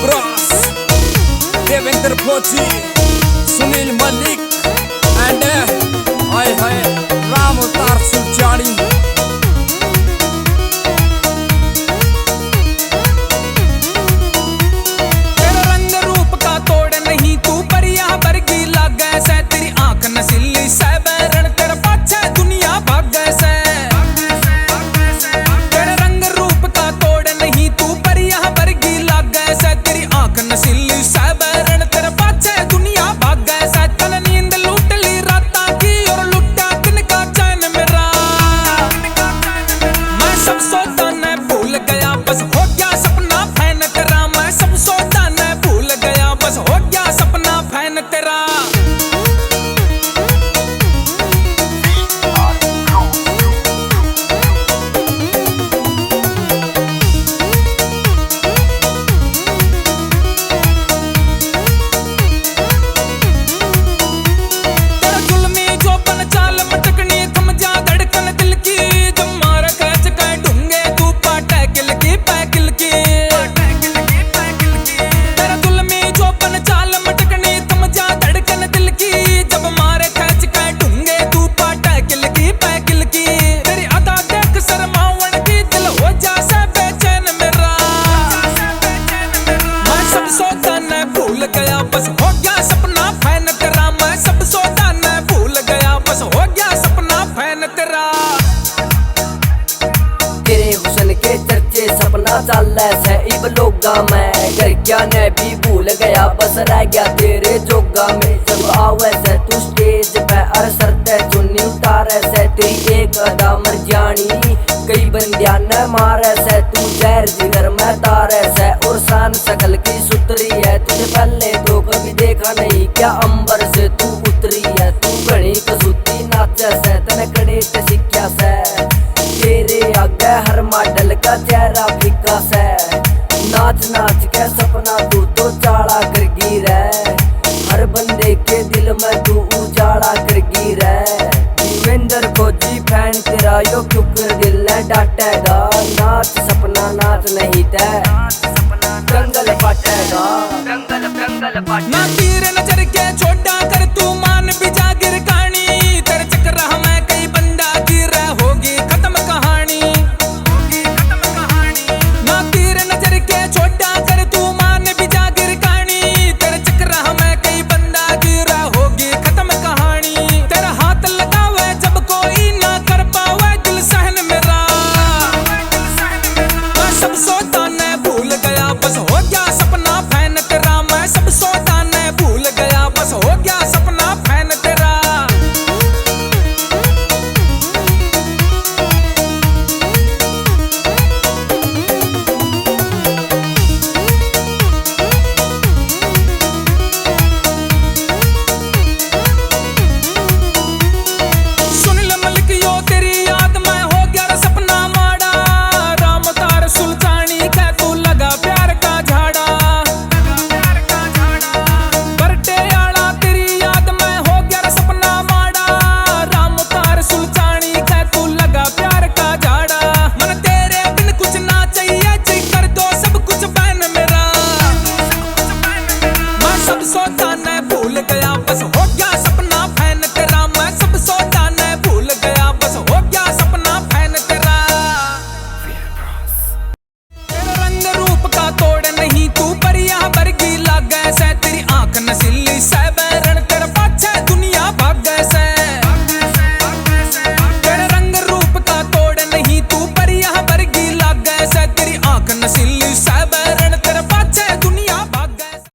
Bros, Devendra फौजी, Sunil Malik and hi हाय राम अवतार सुलझानी। तेरा रंग रूप का तोड़ नहीं, तू परिया वर्गी लागे से, तेरी आंख नसीली से बैरण, तेरा पाछे दुनिया भागे से। तेरा रंग रूप का तोड़ नहीं, तू परिया वर्गी लागे से, तेरी आंख नसीली से बैरण, तेरा पाछे दुनिया भागे से। तन नींद लूट ली रातां की और लुटा दिन का चैन मेरा, मैं सब सोचा न भूल गया बस हो गया सपना फैन तेरा, मैं सब सोचा न भूल गया बस हो गया सपना फैन तेरा। तेरा जुल्मी जो पन चाल मटकनी, थम जा धड़कन दिल की, जब मार खच के ढूंगे तू पाटा किल की पैकिल की। तेरा जुल्मी जो पन चाल मटकनी, थम जा धड़कन दिल की, जब मार खच के ढूंगे तू पाटा किल की पैकिल की। तेरी अदा देख शर्मावन की दिल हो जा सा बेचैन मेरा, मैं सब सोचा न भूल गया बस हो गया सपना फैन तेरा, मैं सब सोचा न भूल गया बस हो गया सपना फैन तेरा। तेरे हुसन के चर्चे सपना चाले से इब लोगा में, घर क्या ने भी भूल गया बस रह गया तेरे जोगा में। जब आवे से तू स्टेज पे अर सरते चुन्नी उतारे से, तेरी एक अदा मर जानी कई बंदिया न मारे से। तू जहर जिगर में तारे से और शान शकल की सुतरी है, तुझे पहले तो कभी देखा नहीं क्या अंबर से तू उतरी है। तू घनी कसूती नाचे से तने कड़े ते सिक्या से, तेरे आगे हर मॉडल का चेहरा फीका से। नाच नाच के सपना तू तो चाड़ा कर गिरे, हर बंदे के दिल में तू उजाड़ा कर गिरे। देवेंद्र फौजी फैन तेरा यो क्यों कर दिल है डांटेगा, नाच सपना नाच नहीं ते।